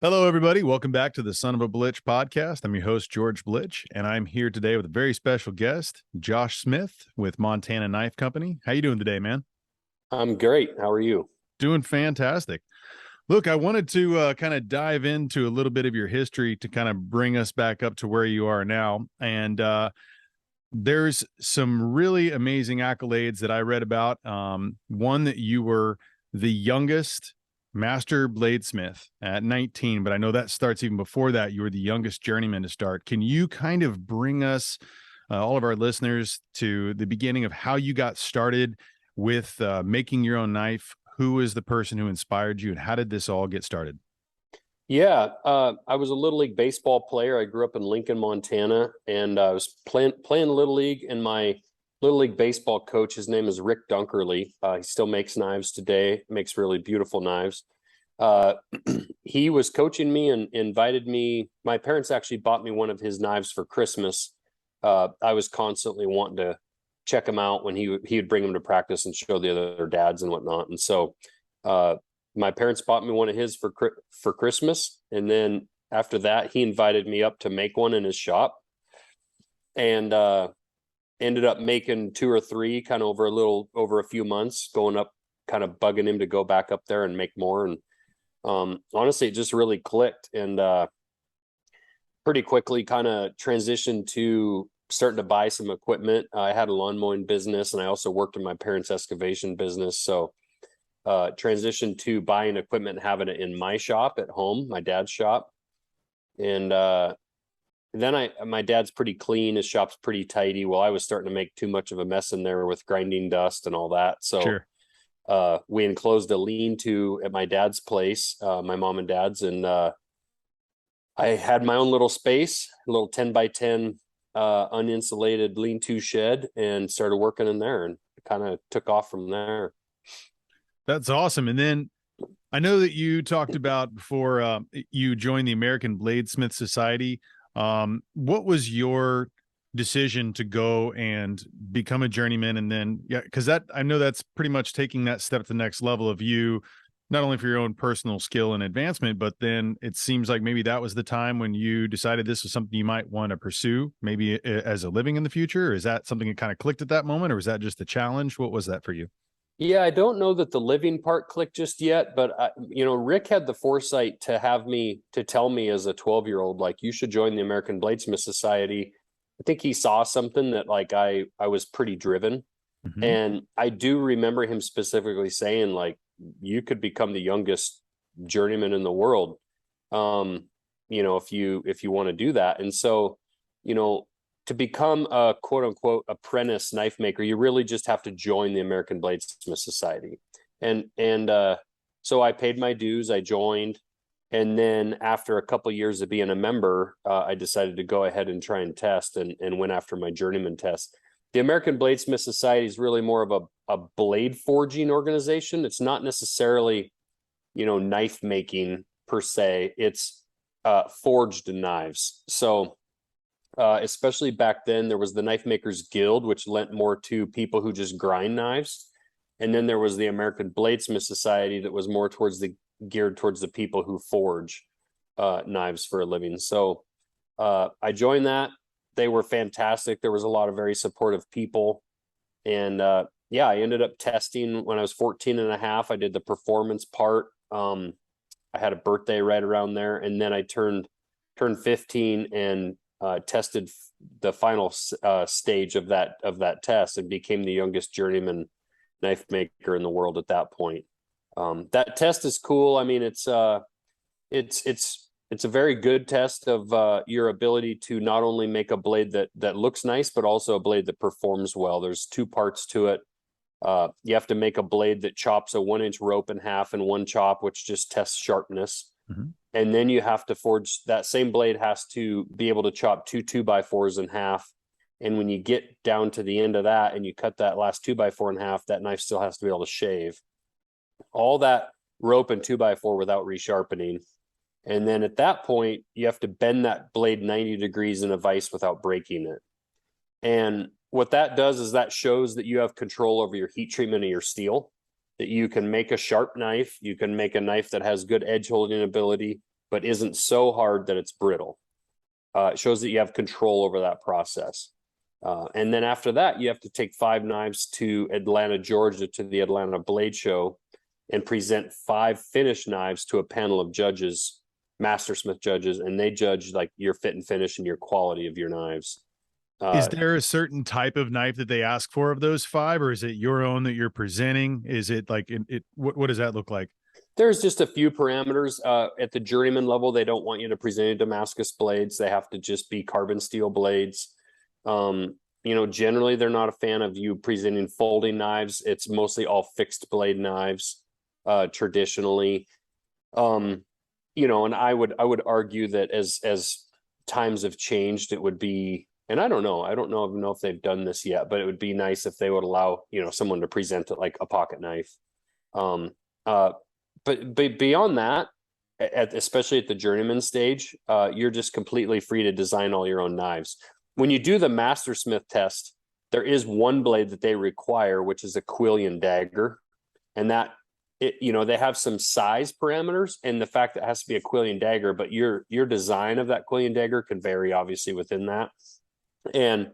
Hello, everybody. Welcome back to the Son of a Blitch podcast. I'm your host, George Blitch, and I'm here today with a very special guest, Josh Smith with Montana Knife Company. How you doing today, man? I'm great. How are you? Doing fantastic. Look, I wanted to kind of dive into a little bit of your history to kind of bring us back up to where you are now. And there's some really amazing accolades that I read about. One that you were the youngest Master Bladesmith at 19, but I know that starts even before that. You were the youngest journeyman to start. Can you kind of bring us, all of our listeners, to the beginning of how you got started with making your own knife? Who was the person who inspired you, and how did this all get started? Yeah, I was a Little League baseball player. I grew up in Lincoln, Montana, and I was playing Little League, and my Little League baseball coach, his name is Rick Dunkerley. He still makes knives today, makes really beautiful knives. He was coaching me and invited me. My parents actually bought me one of his knives for Christmas. I was constantly wanting to check him out when he would bring him to practice and show the other dads and whatnot. And so my parents bought me one of his for Christmas. And then after that, he invited me up to make one in his shop, and ended up making two or three kind of over a few months, going up, kind of bugging him to go back up there and make more. And honestly, it just really clicked, and pretty quickly kind of transitioned to starting to buy some equipment. I had a lawn mowing business, and I also worked in my parents' excavation business. So transitioned to buying equipment and having it in my shop at home, my dad's shop. And then my dad's pretty clean. His shop's pretty tidy. Well, I was starting to make too much of a mess in there with grinding dust and all that. So Sure. We enclosed a lean-to at my dad's place, my mom and dad's. And I had my own little space, a little 10 by 10 uninsulated lean-to shed, and started working in there, and it kind of took off from there. That's awesome. And then I know that you talked about before you joined the American Bladesmith Society. What was your decision to go and become a journeyman? And then, yeah, because that, I know that's pretty much taking that step to the next level of you, not only for your own personal skill and advancement, but then it seems like maybe that was the time when you decided this was something you might want to pursue, maybe as a living in the future. Or is that something that kind of clicked at that moment, or was that just a challenge? What was that for you? Yeah, I don't know that the living part clicked just yet, but Rick had the foresight to tell me as a 12-year-old, like, you should join the American Bladesmith Society. I think he saw something that, like, I was pretty driven. Mm-hmm. And I do remember him specifically saying, like, you could become the youngest journeyman in the world, if you want to do that. And so, to become a quote unquote apprentice knife maker, you really just have to join the American Bladesmith Society. And so I paid my dues, I joined. And then after a couple of years of being a member, I decided to go ahead and try and test, and went after my journeyman test. The American Bladesmith Society is really more of a blade forging organization. It's not necessarily, knife making per se. It's forged knives. So especially back then, there was the Knife Makers Guild, which lent more to people who just grind knives. And then there was the American Bladesmith Society that was more geared towards the people who forge knives for a living. So I joined that. They were fantastic. There was a lot of very supportive people. And I ended up testing when I was 14 and a half. I did the performance part. I had a birthday right around there. And then I turned 15 and tested the final stage of that test, and became the youngest journeyman knife maker in the world at that point. That test is cool. I mean, it's a very good test of your ability to not only make a blade that looks nice, but also a blade that performs well. There's two parts to it. You have to make a blade that chops a 1-inch rope in half in one chop, which just tests sharpness. Mm-hmm. And then you have to forge, that same blade has to be able to chop two 2x4s in half. And when you get down to the end of that and you cut that last 2x4 in half, that knife still has to be able to shave all that rope and 2x4 without resharpening. And then at that point, you have to bend that blade 90 degrees in a vise without breaking it. And what that does is that shows that you have control over your heat treatment of your steel, that you can make a sharp knife, you can make a knife that has good edge holding ability, but isn't so hard that it's brittle. It shows that you have control over that process. And then after that, you have to take 5 knives to Atlanta, Georgia, to the Atlanta Blade Show, and present 5 finished knives to a panel of judges, Mastersmith judges, and they judge like your fit and finish and your quality of your knives. Is there a certain type of knife that they ask for of those 5, or is it your own that you're presenting? Is it like what does that look like? There's just a few parameters. At the journeyman level, they don't want you to present any Damascus blades. They have to just be carbon steel blades. Generally, they're not a fan of you presenting folding knives. It's mostly all fixed blade knives, traditionally. And I would argue that as times have changed, it would be, and I don't know if they've done this yet, but it would be nice if they would allow, someone to present it like a pocket knife. But beyond that, especially at the journeyman stage, you're just completely free to design all your own knives. When you do the Mastersmith test, there is one blade that they require, which is a Quillian dagger, and that they have some size parameters, and the fact that it has to be a Quillian dagger, but your design of that Quillian dagger can vary obviously within that. And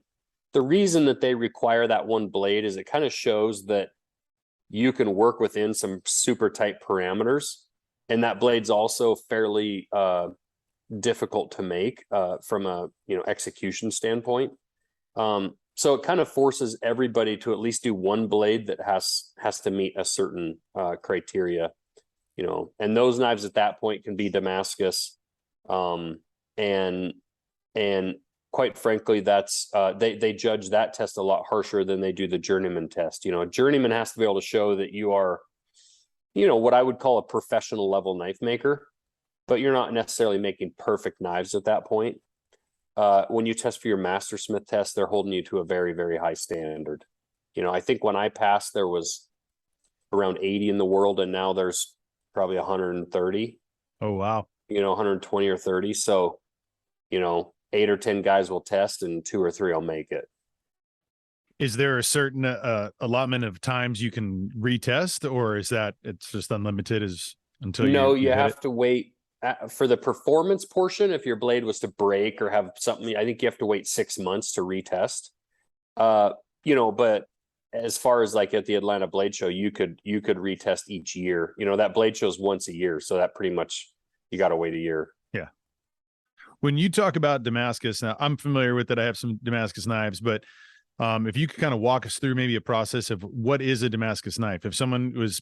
the reason that they require that one blade is it kind of shows that you can work within some super tight parameters, and that blade's also fairly difficult to make from a execution standpoint. So it kind of forces everybody to at least do one blade that has to meet a certain criteria, and those knives at that point can be Damascus, and quite frankly, that's they judge that test a lot harsher than they do the journeyman test. A journeyman has to be able to show that you are, what I would call a professional level knife maker, but you're not necessarily making perfect knives at that point. When you test for your Mastersmith test, they're holding you to a very, very high standard. I think when I passed, there was around 80 in the world, and now there's probably 130. Oh, wow. 120 or 30. So, 8 or 10 guys will test and 2 or 3 will make it. Is there a certain allotment of times you can retest, or is that it's just unlimited until you have to wait for the performance portion. If your blade was to break or have something, I think you have to wait 6 months to retest. But as far as like at the Atlanta Blade Show, you could retest each year. That blade show's once a year, so that pretty much you got to wait a year. Yeah. When you talk about Damascus, now I'm familiar with it. I have some Damascus knives, but if you could kind of walk us through maybe a process of what is a Damascus knife. If someone was,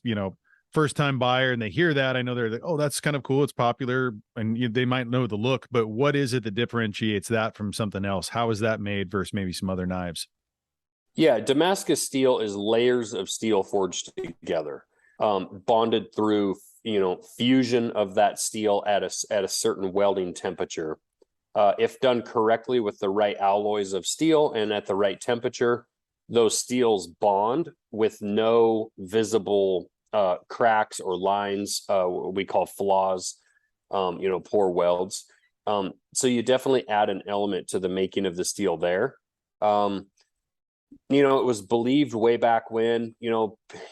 first time buyer and they hear that, I know they're like, oh, that's kind of cool. It's popular. And they might know the look, but what is it that differentiates that from something else? How is that made versus maybe some other knives? Yeah. Damascus steel is layers of steel forged together, bonded through, fusion of that steel at a certain welding temperature. If done correctly with the right alloys of steel and at the right temperature, those steels bond with no visible cracks or lines, what we call flaws, poor welds. So you definitely add an element to the making of the steel there. It was believed way back when,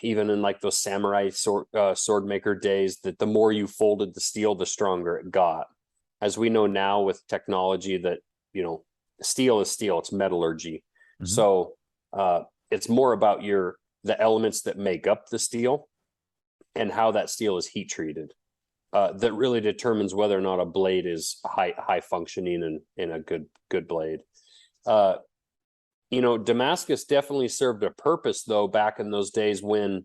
even in like those samurai sword maker days, that the more you folded the steel, the stronger it got. As we know now with technology that, steel is steel, it's metallurgy. Mm-hmm. So it's more about the elements that make up the steel and how that steel is heat treated that really determines whether or not a blade is high functioning and a good blade. Damascus definitely served a purpose though back in those days when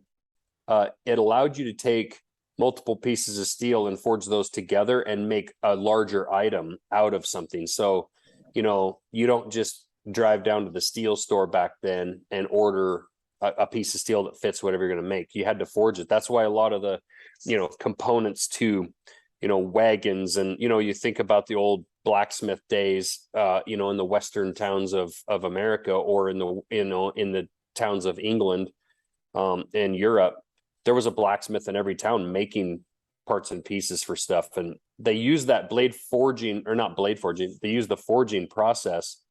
it allowed you to take multiple pieces of steel and forge those together and make a larger item out of something. So, you don't just drive down to the steel store back then and order a piece of steel that fits whatever you're going to make. You had to forge it. That's why a lot of the, components to, wagons and, you think about the old blacksmith days, in the western towns of America or in the towns of England and Europe. There was a blacksmith in every town making parts and pieces for stuff. And they use that they use the forging process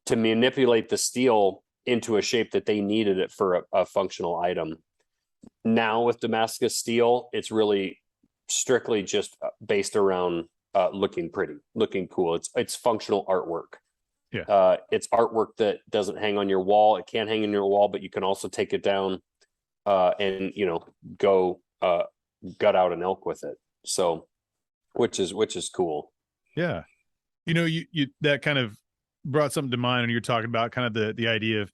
to manipulate the steel into a shape that they needed it for a functional item. Now with Damascus steel, it's really strictly just based around looking pretty, looking cool. It's functional artwork. Yeah. It's artwork that doesn't hang on your wall. It can hang on your wall, but you can also take it down and go gut out an elk with it. So which is cool. Yeah. You that kind of brought something to mind when you're talking about kind of the idea of,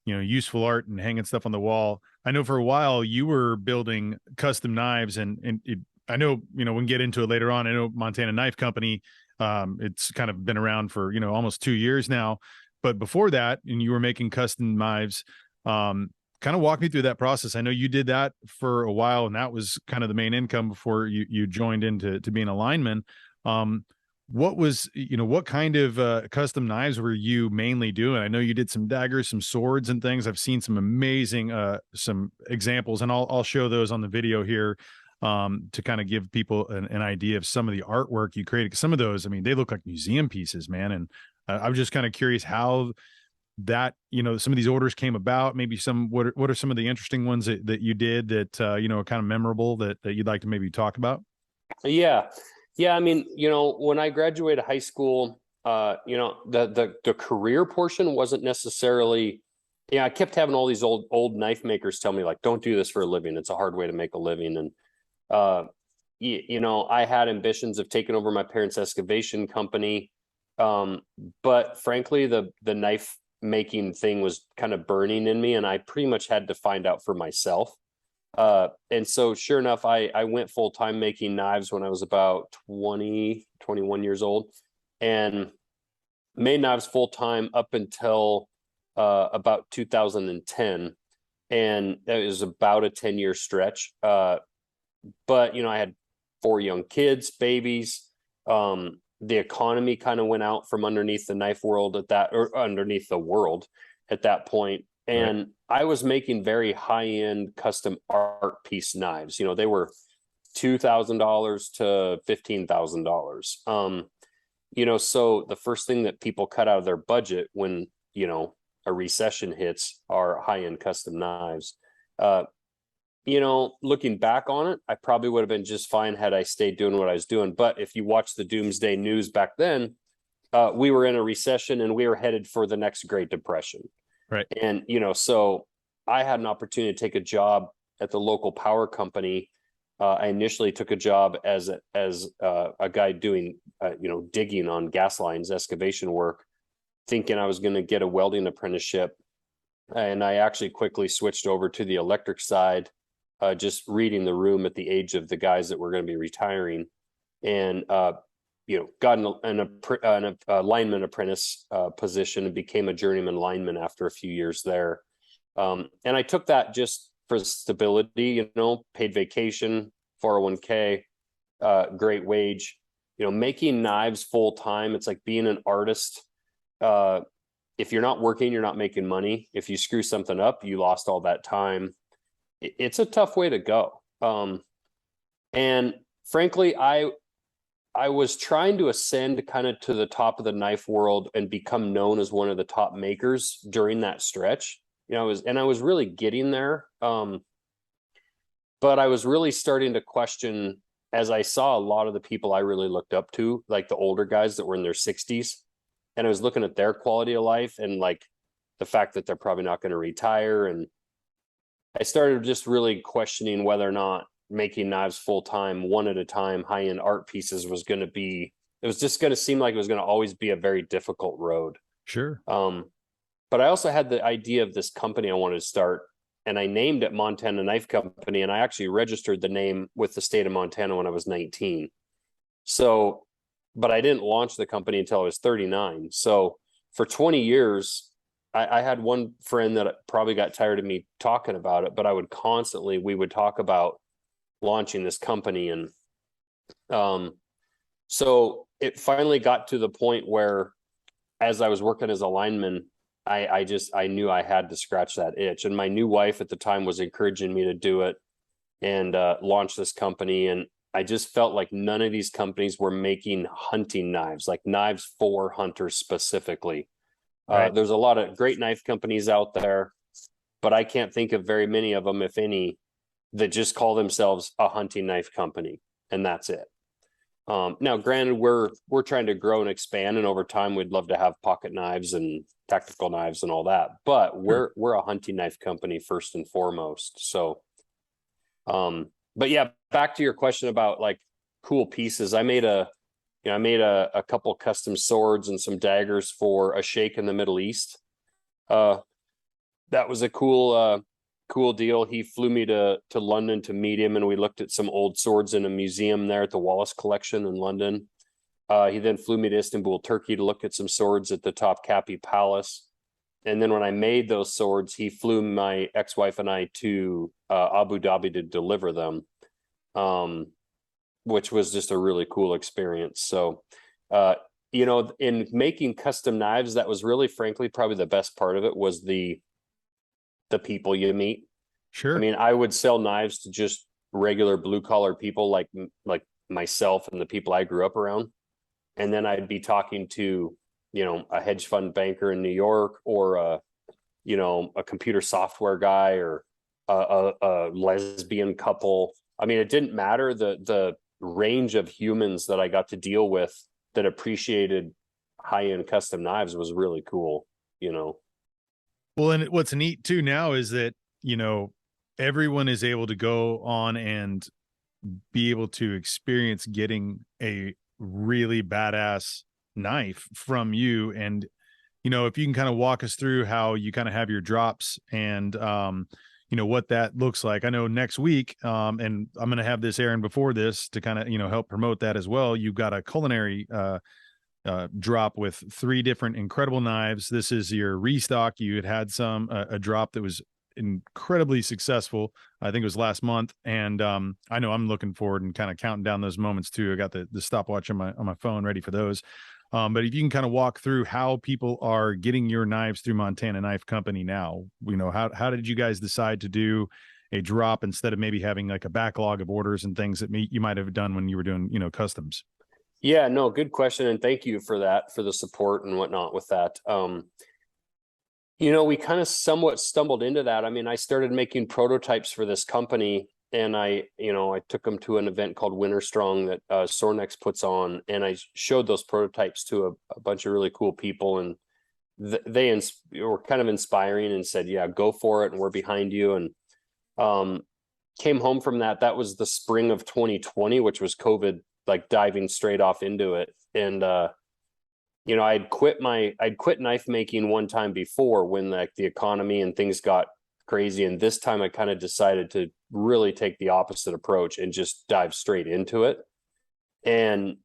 useful art and hanging stuff on the wall. I know for a while you were building custom knives and I know, we can get into it later on. I know Montana Knife Company, it's kind of been around for, almost 2 years now, but before that, and you were making custom knives, kind of walk me through that process. I know you did that for a while and that was kind of the main income before you joined into being a lineman. What was, what kind of custom knives were you mainly doing? I know you did some daggers, some swords and things. I've seen some amazing, some examples, and I'll show those on the video here to kind of give people an idea of some of the artwork you created. Some of those, I mean, they look like museum pieces, man. And I'm just kind of curious how that, some of these orders came about. Maybe what are some of the interesting ones that you did that, kind of memorable that you'd like to maybe talk about? Yeah. I mean, when I graduated high school, the career portion wasn't necessarily, I kept having all these old knife makers tell me like, don't do this for a living. It's a hard way to make a living. And, I had ambitions of taking over my parents' excavation company. But frankly, the knife making thing was kind of burning in me, and I pretty much had to find out for myself. And so sure enough, I went full time making knives when I was about 21 years old, and made knives full time up until about 2010. And it was about a 10-year stretch. But I had 4 young kids, babies. The economy kind of went out from underneath the knife world or underneath the world at that point. And right. I was making very high-end custom art piece knives. They were $2,000 to $15,000. So the first thing that people cut out of their budget when, a recession hits are high-end custom knives. Looking back on it, I probably would have been just fine had I stayed doing what I was doing. But if you watch the doomsday news back then, we were in a recession and we were headed for the next Great Depression. Right. And, so I had an opportunity to take a job at the local power company. I initially took a job as a guy doing, digging on gas lines, excavation work, thinking I was going to get a welding apprenticeship. And I actually quickly switched over to the electric side, just reading the room at the age of the guys that were going to be retiring, and got a lineman apprentice position and became a journeyman lineman after a few years there. And I took that just for stability, paid vacation, 401k, great wage. Making knives full time, it's like being an artist. If you're not working, you're not making money. If you screw something up, you lost all that time. It's a tough way to go. And frankly, I was trying to ascend kind of to the top of the knife world and become known as one of the top makers during that stretch. I was really getting there. But I was really starting to question, as I saw a lot of the people I really looked up to, like the older guys that were in their 60s, and I was looking at their quality of life and like the fact that they're probably not going to retire. And I started just really questioning whether or not making knives full time, one at a time, high-end art pieces was going to seem like it was going to always be a very difficult road. Sure. But I also had the idea of this company I wanted to start, and I named it Montana Knife Company, and I actually registered the name with the state of Montana when I was 19. So, but I didn't launch the company until I was 39. So for 20 years, I had one friend that probably got tired of me talking about it, but we would talk about launching this company. And so it finally got to the point where, as I was working as a lineman, I knew I had to scratch that itch. And my new wife at the time was encouraging me to do it and launch this company. And I just felt like none of these companies were making hunting knives, like knives for hunters specifically. Right. There's a lot of great knife companies out there, but I can't think of very many of them, if any, that just call themselves a hunting knife company, and that's it. Now granted, we're trying to grow and expand, and over time we'd love to have pocket knives and tactical knives and all that, but we're a hunting knife company first and foremost. So but yeah, back to your question about like cool pieces. I made a couple custom swords and some daggers for a sheikh in the Middle East. That was a cool deal. He flew me to London to meet him, and we looked at some old swords in a museum there at the Wallace Collection in London. He then flew me to Istanbul, Turkey to look at some swords at the Topkapi Palace. And then when I made those swords, he flew my ex-wife and I to Abu Dhabi to deliver them, which was just a really cool experience. So, in making custom knives, that was really, frankly, probably the best part of it was the people you meet. Sure. I mean, I would sell knives to just regular blue collar people like myself and the people I grew up around. And then I'd be talking to, a hedge fund banker in New York, or a computer software guy, or a lesbian couple. I mean, it didn't matter. The range of humans that I got to deal with that appreciated high-end custom knives was really cool, Well, and what's neat too now is that, everyone is able to go on and be able to experience getting a really badass knife from you. And, if you can kind of walk us through how you kind of have your drops and, what that looks like. I know next week, and I'm going to have this airing before this to kind of, help promote that as well. You've got a culinary, drop with 3 different incredible knives. This is your restock. You had some a drop that was incredibly successful. I think it was last month, and I know I'm looking forward and kind of counting down those moments too. I got the stopwatch on my phone ready for those. But if you can kind of walk through how people are getting your knives through Montana Knife Company now, how did you guys decide to do a drop instead of maybe having like a backlog of orders and things that you might have done when you were doing customs? Yeah, no, good question. And thank you for that, for the support and whatnot with that. We kind of somewhat stumbled into that. I mean, I started making prototypes for this company, and I took them to an event called Winter Strong that Sornex puts on. And I showed those prototypes to a bunch of really cool people, and they were kind of inspiring and said, yeah, go for it. And we're behind you. And came home from that. That was the spring of 2020, which was COVID, like diving straight off into it. And I'd quit knife making one time before when the economy and things got crazy, and this time I kind of decided to really take the opposite approach and just dive straight into it. And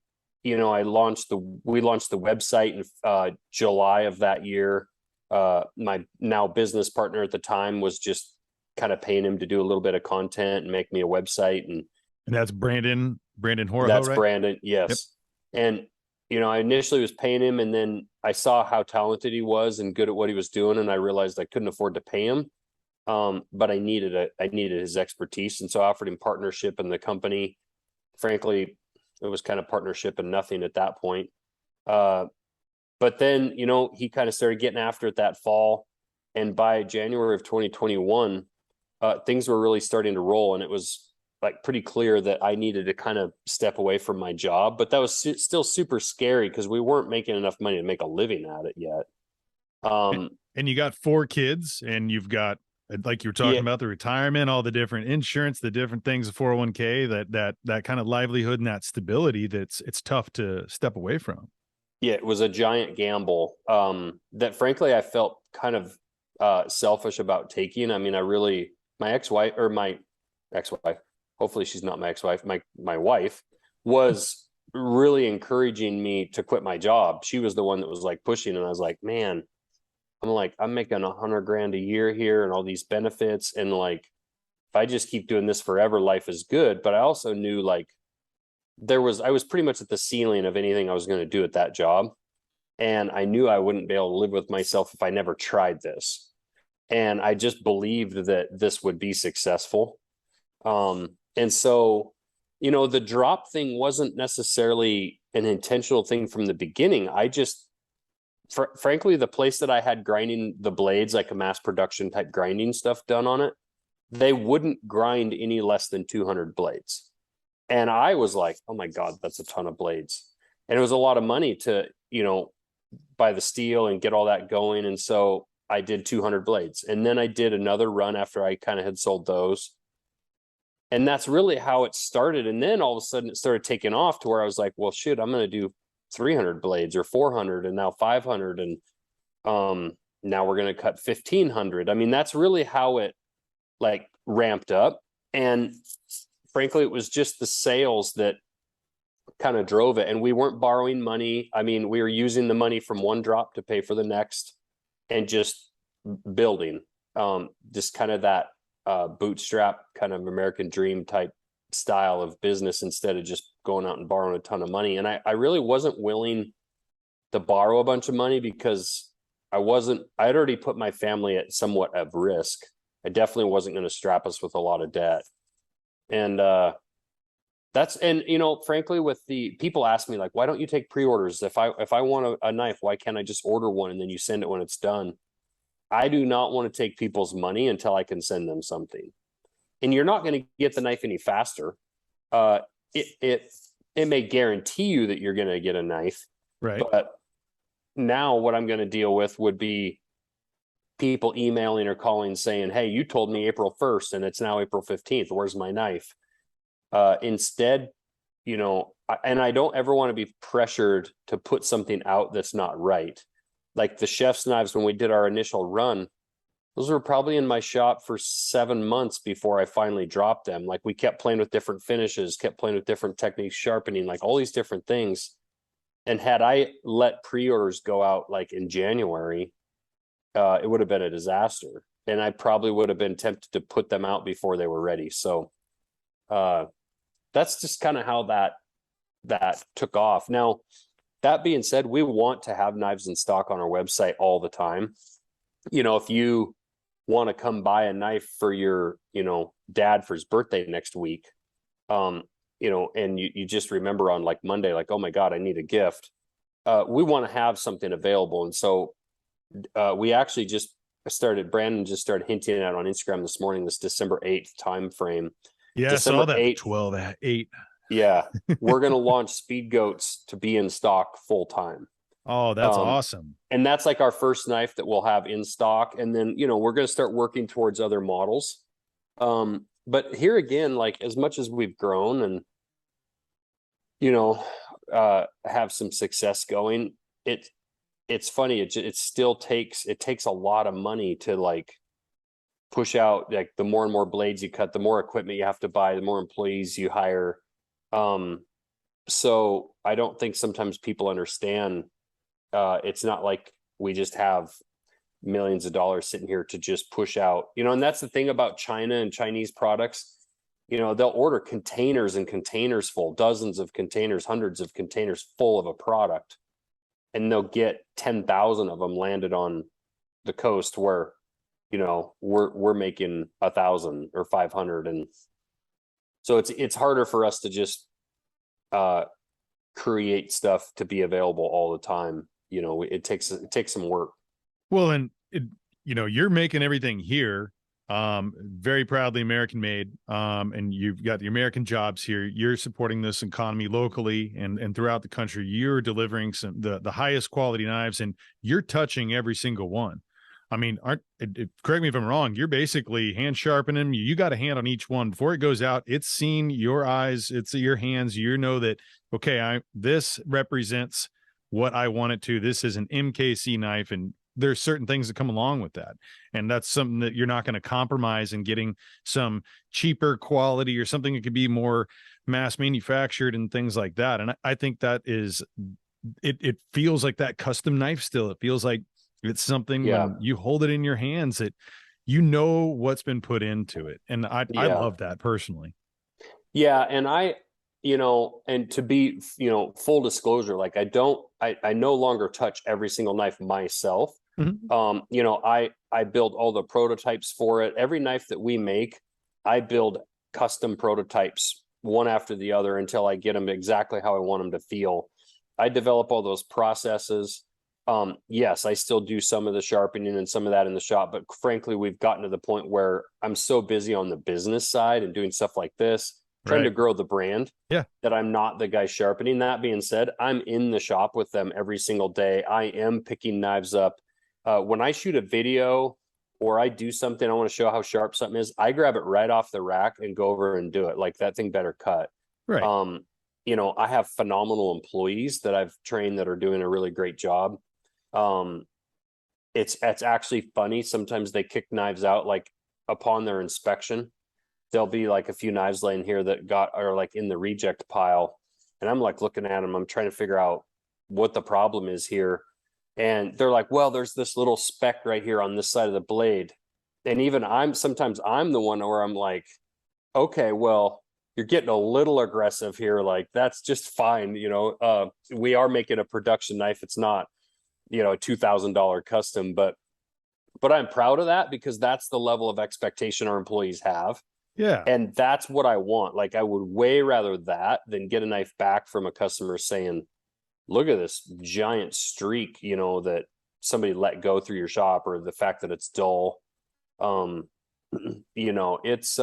we launched the website in July of that year. My now business partner at the time was just kind of paying him to do a little bit of content and make me a website. And that's Brandon Horoho, that's right? Brandon. Yes. Yep. And, I initially was paying him, and then I saw how talented he was and good at what he was doing. And I realized I couldn't afford to pay him. But I needed his expertise. And so I offered him partnership in the company. Frankly, it was kind of partnership and nothing at that point. But then, he kind of started getting after it that fall. And by January of 2021, things were really starting to roll. And it was like pretty clear that I needed to kind of step away from my job, but that was still super scary because we weren't making enough money to make a living at it yet. And you got 4 kids, and you've got, like you were talking about, the retirement, all the different insurance, the different things, the 401k, that kind of livelihood and that stability it's tough to step away from. Yeah, it was a giant gamble that frankly I felt kind of selfish about taking. I mean, my ex-wife, hopefully she's not my ex-wife, my wife was really encouraging me to quit my job. She was the one that was like pushing, and I was like, man, I'm making $100,000 a year here and all these benefits. And like, if I just keep doing this forever, life is good. But I also knew like I was pretty much at the ceiling of anything I was going to do at that job. And I knew I wouldn't be able to live with myself if I never tried this. And I just believed that this would be successful. And so, the drop thing wasn't necessarily an intentional thing from the beginning. I just, frankly, the place that I had grinding the blades, like a mass production type grinding stuff done on it, they wouldn't grind any less than 200 blades. And I was like, oh my God, that's a ton of blades. And it was a lot of money to, buy the steel and get all that going. And so I did 200 blades. And then I did another run after I kind of had sold those. And that's really how it started. And then all of a sudden it started taking off to where I was like, well, shit, I'm going to do 300 blades or 400 and now 500. And now we're going to cut 1,500. I mean, that's really how it like ramped up. And frankly, it was just the sales that kind of drove it. And we weren't borrowing money. I mean, we were using the money from one drop to pay for the next and just building, just kind of that bootstrap kind of American dream type style of business instead of just going out and borrowing a ton of money. And I really wasn't willing to borrow a bunch of money because I'd already put my family at somewhat of risk. I definitely wasn't going to strap us with a lot of debt. And frankly, with the people ask me like, why don't you take pre-orders? If I want a knife, why can't I just order one and then you send it when it's done? I do not want to take people's money until I can send them something. And you're not going to get the knife any faster. It may guarantee you that you're going to get a knife. Right. But now what I'm going to deal with would be people emailing or calling saying, hey, you told me April 1st and it's now April 15th. Where's my knife? Instead, and I don't ever want to be pressured to put something out that's not right. Like the chef's knives, when we did our initial run, those were probably in my shop for 7 months before I finally dropped them. Like we kept playing with different finishes, kept playing with different techniques, sharpening, like all these different things. And had I let pre-orders go out like in January, it would have been a disaster. And I probably would have been tempted to put them out before they were ready. So that's just kind of how that took off. Now, that being said, we want to have knives in stock on our website all the time. If you want to come buy a knife for your, dad for his birthday next week, and you just remember on like Monday, like, oh my God, I need a gift. We want to have something available. And so we actually Brandon just started hinting at on Instagram this morning, this December 8th time frame. Yeah, December I saw that 8th, 12 at 8. Yeah, we're going to launch Speed Goats to be in stock full time. Oh, that's awesome. And that's like our first knife that we'll have in stock. And then, we're going to start working towards other models. But here again, like as much as we've grown and, have some success going, it's funny. It still takes a lot of money to like push out, like the more and more blades you cut, the more equipment you have to buy, the more employees you hire. So I don't think sometimes people understand, it's not like we just have millions of dollars sitting here to just push out, and that's the thing about China and Chinese products. They'll order containers and containers full, dozens of containers, hundreds of containers full of a product, and they'll get 10,000 of them landed on the coast where, we're making 1,000 or 500. And so it's harder for us to just create stuff to be available all the time. It takes some work. Well, and you're making everything here, very proudly American made, and you've got the American jobs here. You're supporting this economy locally and throughout the country. You're delivering the highest quality knives, and you're touching every single one. I mean, correct me if I'm wrong, you're basically hand sharpening them. You got a hand on each one before it goes out. It's seen your eyes, it's your hands. That, okay, this represents what I want it to. This is an MKC knife, and there's certain things that come along with that. And that's something that you're not going to compromise in getting some cheaper quality or something that could be more mass manufactured and things like that. And I think that is, it feels like that custom knife still. It feels like it's something when you hold it in your hands that what's been put into it. And I love that personally. Yeah. And and to be, full disclosure, like I no longer touch every single knife myself. Mm-hmm. I build all the prototypes for it. Every knife that we make, I build custom prototypes one after the other until I get them exactly how I want them to feel. I develop all those processes. Yes, I still do some of the sharpening and some of that in the shop, but frankly, we've gotten to the point where I'm so busy on the business side and doing stuff like this trying to Right. grow the brand, Yeah. that I'm not the guy sharpening. That being said, I'm in the shop with them every single day. I am picking knives up. When I shoot a video or I do something, I want to show how sharp something is, I grab it right off the rack and go over and do it. Like, that thing better cut. Right. I have phenomenal employees that I've trained that are doing a really great job. It's actually funny. Sometimes they kick knives out, like upon their inspection, there'll be like a few knives laying here that are like in the reject pile. And I'm like looking at them, I'm trying to figure out what the problem is here. And they're like, well, there's this little speck right here on this side of the blade. And even sometimes I'm the one where I'm like, okay, well, you're getting a little aggressive here. Like, that's just fine. We are making a production knife. It's not, a $2,000 custom, but I'm proud of that, because that's the level of expectation our employees have. Yeah. And that's what I want. Like, I would way rather that than get a knife back from a customer saying, look at this giant streak, that somebody let go through your shop, or the fact that it's dull. It's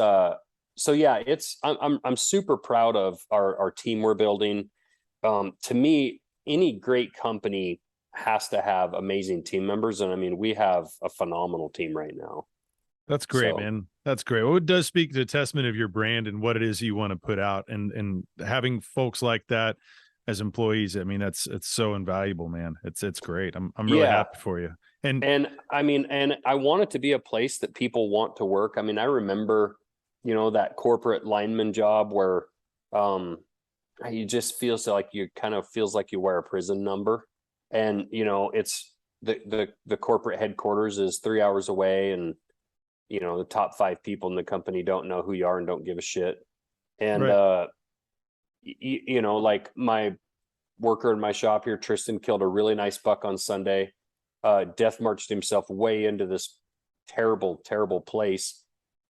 so yeah, I'm super proud of our team we're building. To me, any great company has to have amazing team members. And I mean, we have a phenomenal team right now. That's great, So, man. That's great. Well, it does speak to the testament of your brand and what it is you want to put out, and having folks like that as employees. I mean, it's so invaluable, man. It's great. I'm really yeah. happy for you. And I mean, and I want it to be a place that people want to work. I mean, I remember, that corporate lineman job where, you just feel like you kind of feels like you wear a prison number, and it's the corporate headquarters is 3 hours away, and the top 5 people in the company don't know who you are and don't give a shit. And right. like my worker in my shop here, Tristan, killed a really nice buck on Sunday. Death marched himself way into this terrible place,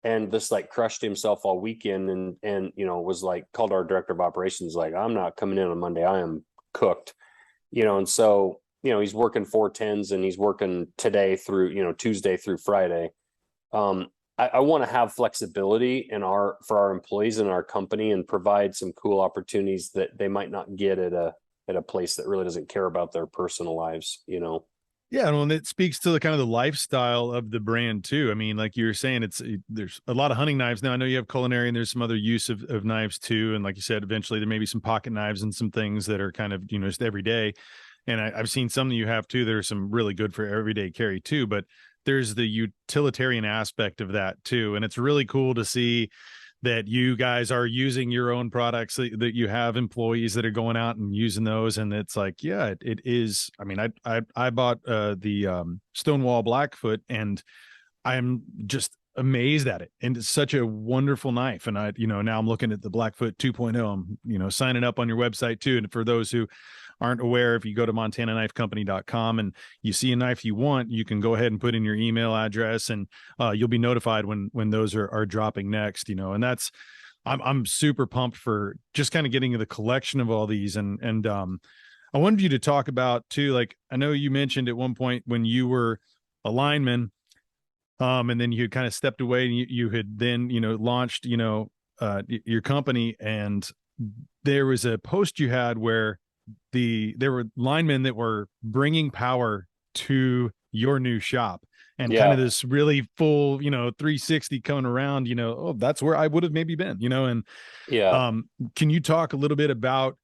and this like crushed himself all weekend, and was like, called our director of operations, like, I'm not coming in on Monday, I am cooked. And so he's working 410s, and he's working today through Tuesday through Friday. I want to have flexibility for our employees in our company, and provide some cool opportunities that they might not get at a place that really doesn't care about their personal lives. Yeah, and it speaks to the kind of the lifestyle of the brand too. I mean, like you were saying, there's a lot of hunting knives now. I know you have culinary, and there's some other use of knives too. And like you said, eventually there may be some pocket knives and some things that are kind of just every day. And I've seen some that you have too that are some really good for everyday carry too. But there's the utilitarian aspect of that too, and it's really cool to see that you guys are using your own products, that you have employees that are going out and using those. And it's like, yeah, it is. I mean, I bought the Stonewall Blackfoot, and I'm just amazed at it. And it's such a wonderful knife. And now I'm looking at the Blackfoot 2.0. I'm, signing up on your website too. And for those who aren't aware, if you go to montanaknifecompany.com and you see a knife you want, you can go ahead and put in your email address, and you'll be notified when those are dropping next, and that's, I'm super pumped for just kind of getting the collection of all these. And I wanted you to talk about too, like, I know you mentioned at one point when you were a lineman, and then you had kind of stepped away, and you had then, launched, your company. And there was a post you had where there were linemen that were bringing power to your new shop, and kind of this really full, 360 coming around, oh, that's where I would have maybe been, and can you talk a little bit about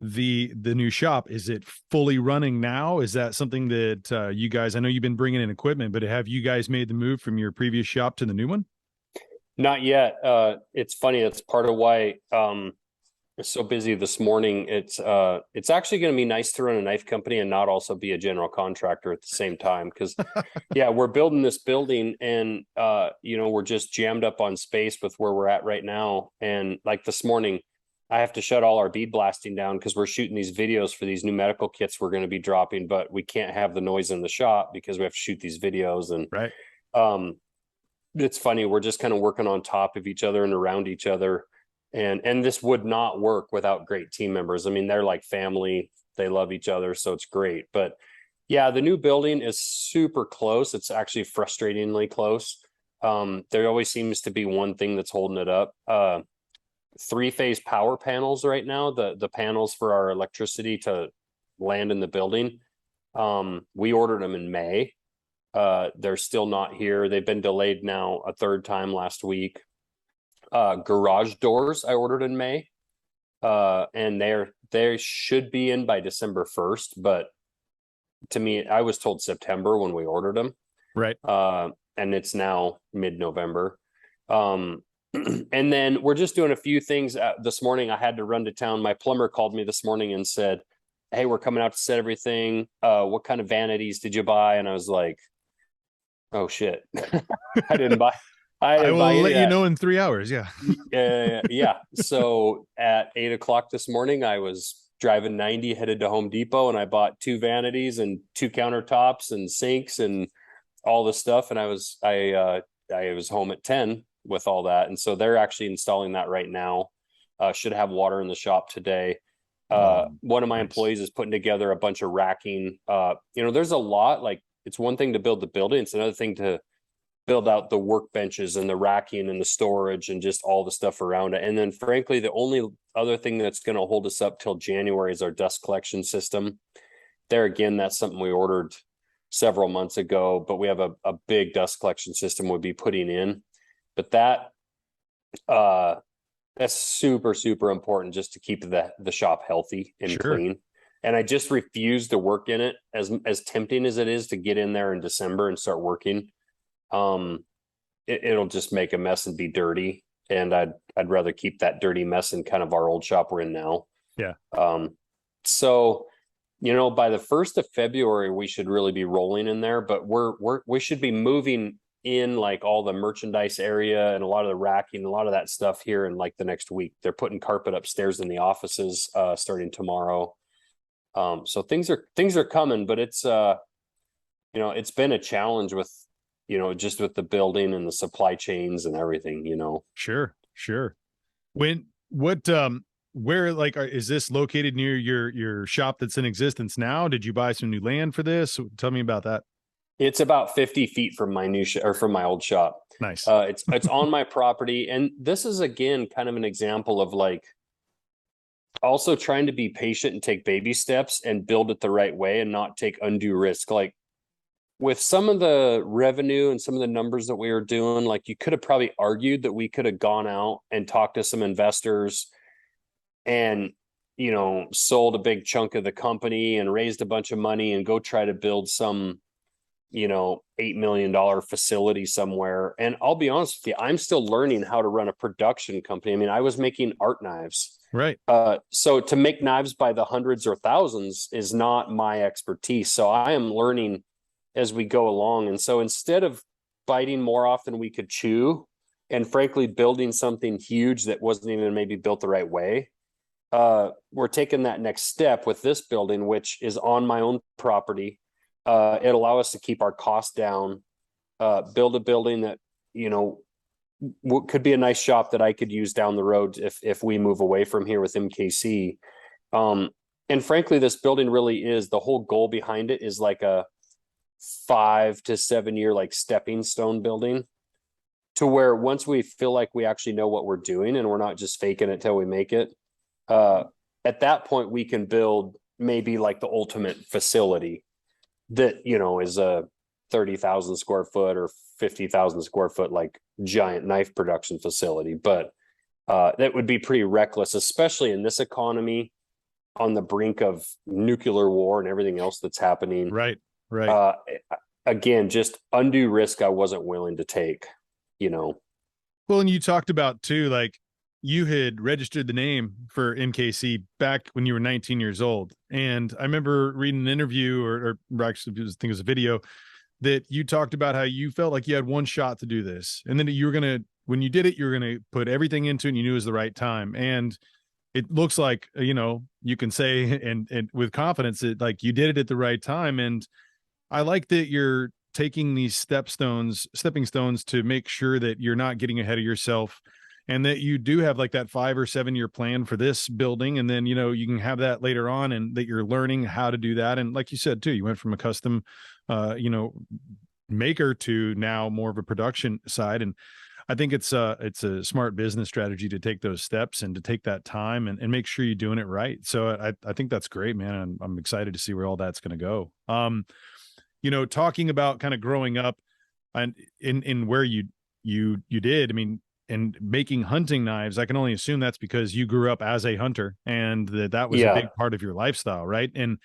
the new shop? Is it fully running now? Is that something that you guys, I know you've been bringing in equipment, but have you guys made the move from your previous shop to the new one? Not yet. It's funny. That's part of why it's so busy this morning. It's actually going to be nice to run a knife company and not also be a general contractor at the same time, because yeah, we're building this building, and we're just jammed up on space with where we're at right now. And like this morning, I have to shut all our bead blasting down because we're shooting these videos for these new medical kits we're going to be dropping, but we can't have the noise in the shop because we have to shoot these videos. And right. It's funny, we're just kind of working on top of each other and around each other. And this would not work without great team members. I mean, they're like family, they love each other, so it's great. But yeah, the new building is super close. It's actually frustratingly close. There always seems to be one thing that's holding it up. 3-phase power panels right now, the panels for our electricity to land in the building. We ordered them in May. They're still not here. They've been delayed now a third time last week. Garage doors I ordered in May. And they should be in by December 1st, but to me, I was told September when we ordered them. Right. And it's now mid-November. And then we're just doing a few things. This morning, I had to run to town. My plumber called me this morning and said, "Hey, we're coming out to set everything. What kind of vanities did you buy?" And I was like, "Oh shit, I didn't buy." I will let you know in 3 hours. Yeah. Yeah. So at 8 o'clock this morning, I was driving 90, headed to Home Depot, and I bought 2 vanities and 2 countertops and sinks and all the stuff. And I was home at 10 with all that. And so they're actually installing that right now. Should have water in the shop today. One of my employees is putting together a bunch of racking. There's a lot. Like, it's one thing to build the building. It's another thing to build out the workbenches and the racking and the storage and just all the stuff around it. And then frankly, the only other thing that's going to hold us up till January is our dust collection system. There again, that's something we ordered several months ago, but we have a big dust collection system we'll be putting in. But that's super, super important just to keep the shop healthy and clean. And I just refuse to work in it, as tempting as it is to get in there in December and start working. It'll just make a mess and be dirty, and I'd rather keep that dirty mess in kind of our old shop we're in now. Yeah. So by the 1st of February we should really be rolling in there, but we should be moving in like all the merchandise area and a lot of the racking, a lot of that stuff here in like the next week. They're putting carpet upstairs in the offices starting tomorrow. So things are coming, but it's it's been a challenge with just with the building and the supply chains and everything, Sure. Where is this located near your shop that's in existence now? Did you buy some new land for this? Tell me about that. It's about 50 feet from my new or from my old shop. Nice. It's on my property. And this is, again, kind of an example of like also trying to be patient and take baby steps and build it the right way and not take undue risk. Like, with some of the revenue and some of the numbers that we were doing, like, you could have probably argued that we could have gone out and talked to some investors and, sold a big chunk of the company and raised a bunch of money and go try to build some, $8 million facility somewhere. And I'll be honest with you, I'm still learning how to run a production company. I mean, I was making art knives. Right. So to make knives by the hundreds or thousands is not my expertise. So I am learning as we go along. And so instead of biting more off than we could chew, and frankly, building something huge that wasn't even maybe built the right way, we're taking that next step with this building, which is on my own property. It'll allow us to keep our costs down, build a building that, could be a nice shop that I could use down the road if we move away from here with MKC. And frankly, this building really is, the whole goal behind it is like a 5 to 7 year like stepping stone building, to where once we feel like we actually know what we're doing and we're not just faking it till we make it, at that point we can build maybe like the ultimate facility that is a 30,000 square foot or 50,000 square foot like giant knife production facility. But that would be pretty reckless, especially in this economy on the brink of nuclear war and everything else that's happening. Right. Again, just undue risk I wasn't willing to take, Well, and you talked about too, like, you had registered the name for MKC back when you were 19 years old. And I remember reading an interview or actually I think it was a video that you talked about how you felt like you had one shot to do this. And then when you did it, you were going to put everything into it and you knew it was the right time. And it looks like, you can say, and with confidence that like you did it at the right time. And I like that you're taking these stepping stones to make sure that you're not getting ahead of yourself, and that you do have like that 5 or 7 year plan for this building. And then, you can have that later on, and that you're learning how to do that. And like you said too, you went from a custom, maker to now more of a production side. And I think it's a smart business strategy to take those steps and to take that time and make sure you're doing it right. So I think that's great, man. I'm excited to see where all that's going to go. Talking about kind of growing up and in where you did, I mean, and making hunting knives, I can only assume that's because you grew up as a hunter and that was a Yeah. big part of your lifestyle, right? And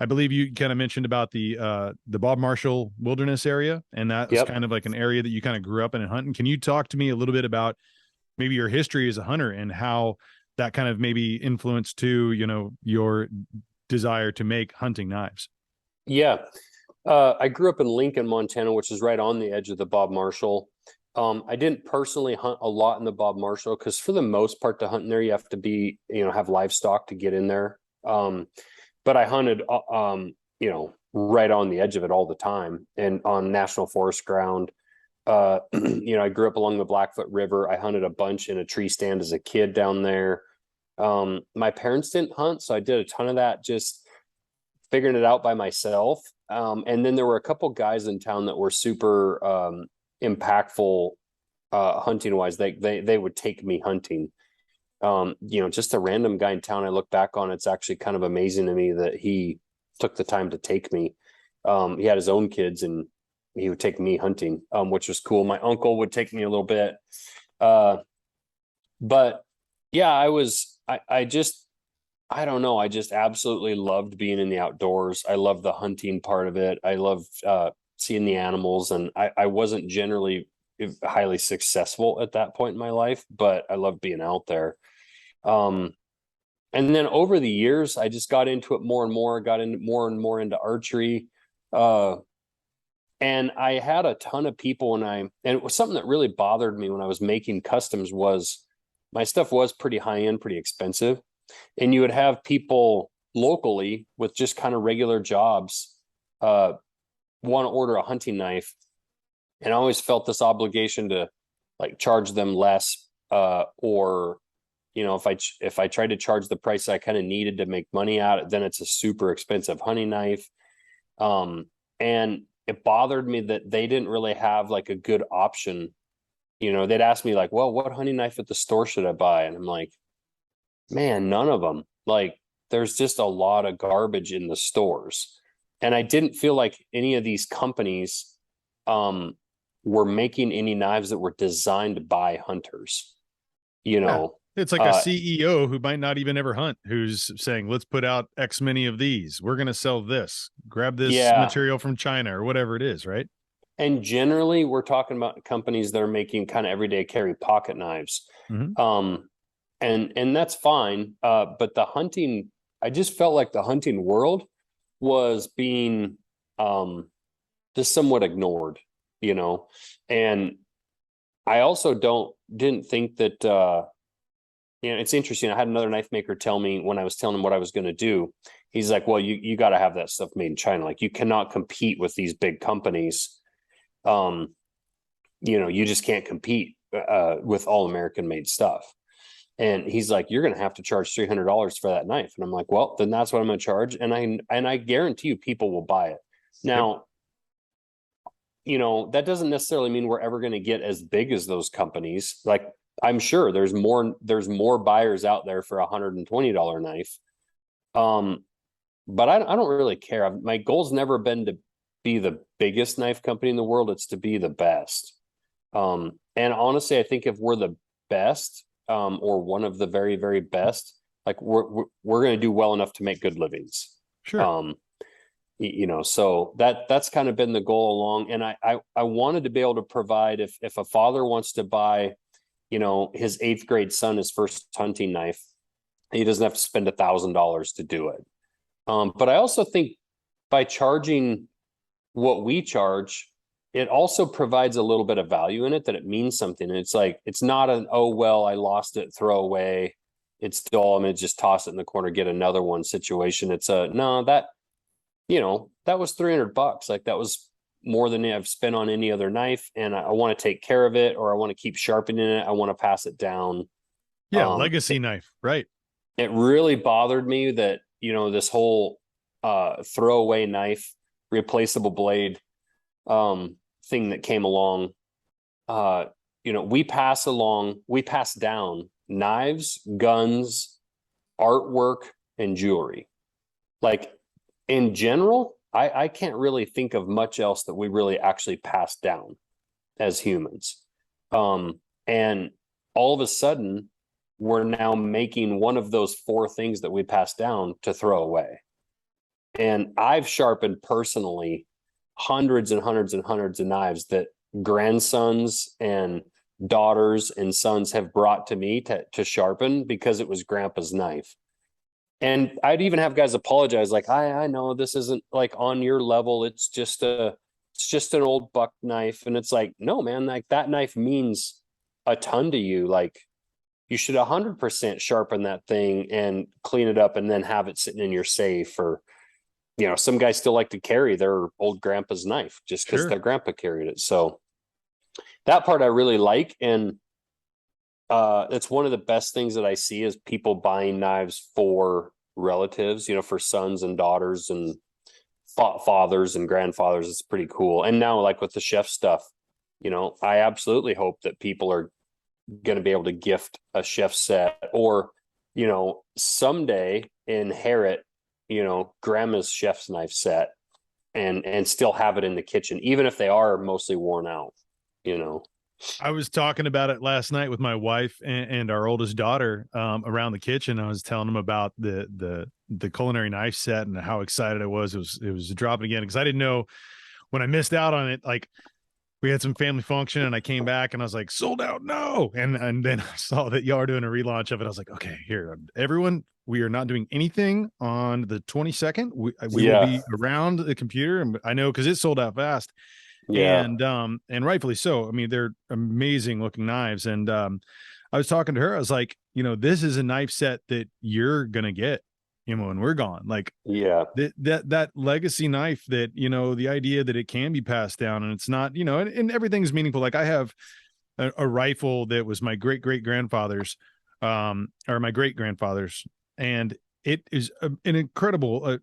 I believe you kind of mentioned about the Bob Marshall Wilderness area, and that was Yep. kind of like an area that you kind of grew up in and hunting. Can you talk to me a little bit about maybe your history as a hunter and how that kind of maybe influenced to, your desire to make hunting knives? Yeah. I grew up in Lincoln, Montana, which is right on the edge of the Bob Marshall. I didn't personally hunt a lot in the Bob Marshall because for the most part to hunt in there, you have to be, have livestock to get in there. But I hunted, right on the edge of it all the time and on national forest ground. I grew up along the Blackfoot River. I hunted a bunch in a tree stand as a kid down there. My parents didn't hunt, so I did a ton of that, just figuring it out by myself. And then there were a couple guys in town that were super impactful hunting wise. They would take me hunting. Just a random guy in town. I look back on, it's actually kind of amazing to me that he took the time to take me. He had his own kids and he would take me hunting, which was cool. My uncle would take me a little bit. But yeah, I don't know. I just absolutely loved being in the outdoors. I love the hunting part of it. I love seeing the animals, and I wasn't generally highly successful at that point in my life, but I loved being out there. And then over the years, I just got into it more and more, got into more and more into archery. And I had a ton of people and it was something that really bothered me when I was making customs was my stuff was pretty high end, pretty expensive. And you would have people locally with just kind of regular jobs, want to order a hunting knife. And I always felt this obligation to like charge them less, or if I tried to charge the price I kind of needed to make money out, then it's a super expensive hunting knife. And it bothered me that they didn't really have like a good option. They'd ask me like, well, what hunting knife at the store should I buy? And I'm like, man, none of them. Like, there's just a lot of garbage in the stores. And I didn't feel like any of these companies were making any knives that were designed by hunters. Yeah. It's like a CEO who might not even ever hunt, who's saying, let's put out X many of these. We're going to sell this. Grab this material from China or whatever it is, right? And generally, we're talking about companies that are making kind of everyday carry pocket knives. Mm-hmm. And that's fine. But I just felt like the hunting world was being just somewhat ignored, and I also didn't think that, it's interesting. I had another knife maker tell me when I was telling him what I was going to do, he's like, well, you got to have that stuff made in China. Like you cannot compete with these big companies. You just can't compete with all American made stuff. And he's like, you're going to have to charge $300 for that knife. And I'm like, well, then that's what I'm going to charge. And I guarantee you people will buy it. Now, that doesn't necessarily mean we're ever going to get as big as those companies. Like I'm sure there's more buyers out there for $120 knife. But I don't really care. My goal's never been to be the biggest knife company in the world. It's to be the best. And honestly, I think if we're the best, or one of the very, very best, like we're going to do well enough to make good livings. Sure. So that's kind of been the goal along. And I wanted to be able to provide if a father wants to buy, his 8th grade son, his first hunting knife, he doesn't have to spend $1,000 to do it. But I also think by charging what we charge, it also provides a little bit of value in it, that it means something. And it's like, it's not an, oh, well, I lost it, throw away. It's dull. I'm going to just toss it in the corner, get another one situation. It's no, that was $300. Like that was more than I've spent on any other knife. And I want to take care of it, or I want to keep sharpening it. I want to pass it down. Yeah. Legacy knife. Right. It really bothered me that, this whole throwaway knife, replaceable blade, thing that came along, we pass down knives, guns, artwork, and jewelry. Like in general, I can't really think of much else that we really actually pass down as humans. And all of a sudden, we're now making one of those 4 things that we pass down to throw away. And I've sharpened personally hundreds and hundreds and hundreds of knives that grandsons and daughters and sons have brought to me to sharpen because it was grandpa's knife. And I'd even have guys apologize, like, I know this isn't like on your level. It's just an old buck knife. And it's like, no, man, like that knife means a ton to you. Like you should 100% sharpen that thing and clean it up and then have it sitting in your safe. Or, some guys still like to carry their old grandpa's knife just because their grandpa carried it. So that part I really like. And it's one of the best things that I see is people buying knives for relatives, for sons and daughters and fathers and grandfathers. It's pretty cool. And now, like with the chef stuff, I absolutely hope that people are going to be able to gift a chef set or, someday inherit, grandma's chef's knife set and still have it in the kitchen, even if they are mostly worn out. I was talking about it last night with my wife and our oldest daughter around the kitchen. I was telling them about the culinary knife set and how excited I was. It was dropping again because I didn't know when I missed out on it. Like we had some family function and I came back and I was like, sold out, no. And then I saw that y'all are doing a relaunch of it. I was like, okay, here, everyone, we are not doing anything on the 22nd. We will be around the computer, and I know because it sold out fast. Yeah. And rightfully so. I mean, they're amazing looking knives. And I was talking to her, I was like, this is a knife set that you're gonna get, when we're gone. Like, that legacy knife that, the idea that it can be passed down and it's not, and everything's meaningful. Like I have a rifle that was my great grandfather's, or my great grandfather's, and it is an incredible,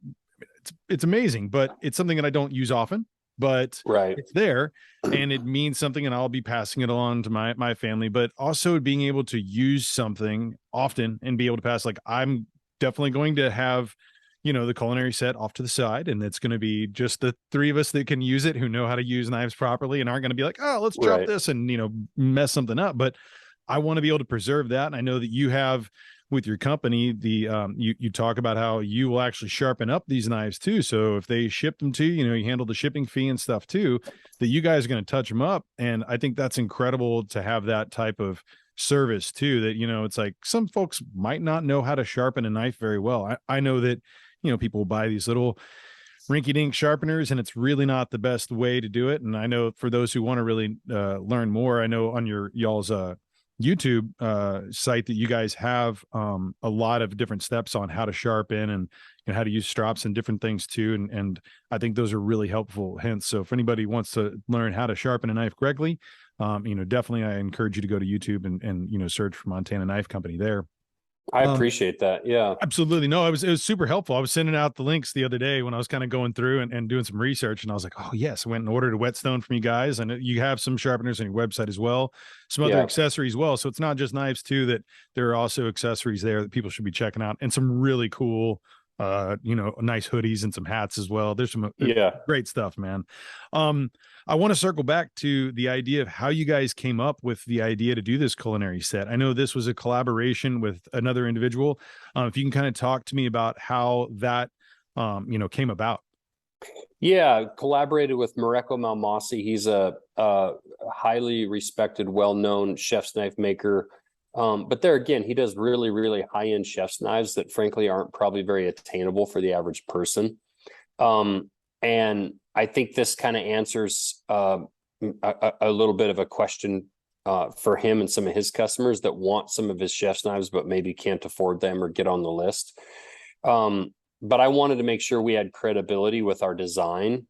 it's amazing, but it's something that I don't use often. But it's there and it means something, and I'll be passing it along to my family, but also being able to use something often and be able to pass. Like I'm definitely going to have, the culinary set off to the side, and it's going to be just the 3 of us that can use it, who know how to use knives properly and aren't going to be like, oh, let's drop this and, mess something up. But I want to be able to preserve that. And I know that you have with your company, you talk about how you will actually sharpen up these knives too. So if they ship them to you, you handle the shipping fee and stuff too, that you guys are going to touch them up. And I think that's incredible to have that type of service too, that, it's like some folks might not know how to sharpen a knife very well. I know that, people buy these little rinky-dink sharpeners and it's really not the best way to do it. And I know for those who want to really learn more, I know on y'all's YouTube site that you guys have a lot of different steps on how to sharpen and how to use strops and different things too. And I think those are really helpful hints. So if anybody wants to learn how to sharpen a knife correctly, definitely I encourage you to go to YouTube and search for Montana Knife Company there. I appreciate that. Yeah, absolutely. No, it was super helpful. I was sending out the links the other day when I was kind of going through and doing some research, and I was like, oh yes, I went and ordered a whetstone from you guys, and you have some sharpeners on your website as well, some other accessories as well. So it's not just knives too, that there are also accessories there that people should be checking out, and some really cool nice hoodies and some hats as well. There's some great stuff, man. I want to circle back to the idea of how you guys came up with the idea to do this culinary set. I know this was a collaboration with another individual. If you can kind of talk to me about how that came about. Yeah, collaborated with Mareko Malmasi. He's a highly respected, well-known chef's knife maker. But there again, he does really, really high-end chef's knives that frankly aren't probably very attainable for the average person. And I think this kind of answers a little bit of a question for him and some of his customers that want some of his chef's knives, but maybe can't afford them or get on the list. But I wanted to make sure we had credibility with our design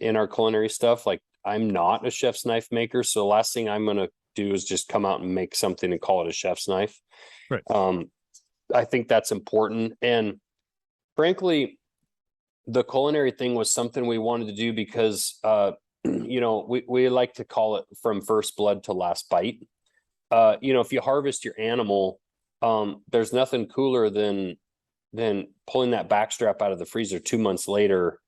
in our culinary stuff. Like I'm not a chef's knife maker, so the last thing I'm going to do is just come out and make something and call it a chef's knife. Right. I think that's important. And frankly, the culinary thing was something we wanted to do because we like to call it from first blood to last bite. If you harvest your animal, there's nothing cooler than pulling that backstrap out of the freezer 2 months later,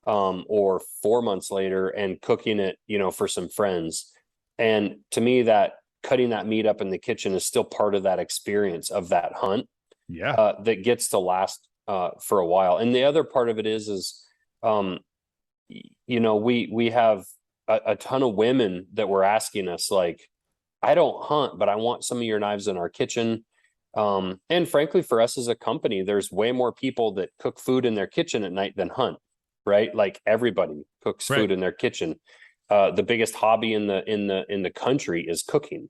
or 4 months later, and cooking it, for some friends. And to me, that cutting that meat up in the kitchen is still part of that experience of that hunt. Yeah. That gets to last for a while. And the other part of it is, we have a ton of women that were asking us, like, I don't hunt, but I want some of your knives in our kitchen. And frankly, for us as a company, there's way more people that cook food in their kitchen at night than hunt, right? Like, everybody cooks food in their kitchen. The biggest hobby in the country is cooking.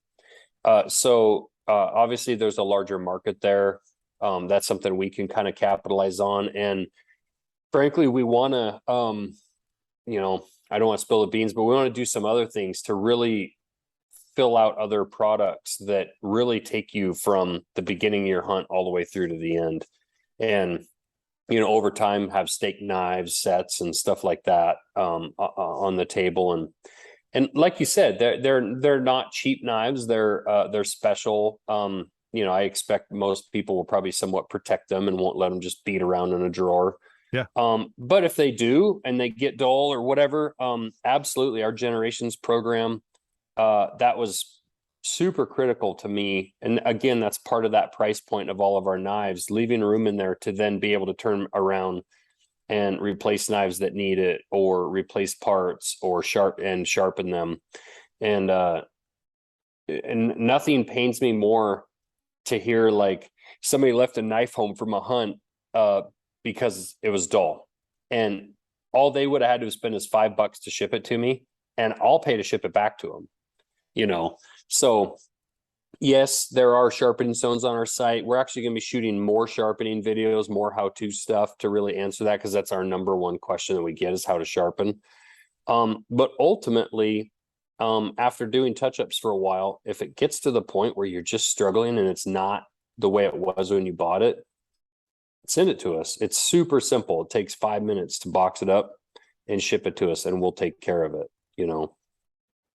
So obviously there's a larger market there. That's something we can kind of capitalize on. And frankly, we want to, I don't want to spill the beans, but we want to do some other things to really fill out other products that really take you from the beginning of your hunt all the way through to the end. And, over time, have steak knives, sets, and stuff like that on the table. And like you said, they're not cheap knives. They're special. I expect most people will probably somewhat protect them and won't let them just beat around in a drawer. Yeah. But if they do and they get dull or whatever, absolutely, our Generations program, that was super critical to me. And again, that's part of that price point of all of our knives, leaving room in there to then be able to turn around and replace knives that need it, or replace parts, or sharpen them. And nothing pains me more to hear, like, somebody left a knife home from a hunt because it was dull, and all they would have had to spend is $5 to ship it to me, and I'll pay to ship it back to them. So yes, there are sharpening stones on our site. We're actually going to be shooting more sharpening videos, more how-to stuff to really answer that, because that's our number one question that we get, is how to sharpen. But ultimately, after doing touch-ups for a while, if it gets to the point where you're just struggling and it's not the way it was when you bought it, send it to us. It's super simple. It takes 5 minutes to box it up and ship it to us, and we'll take care of it.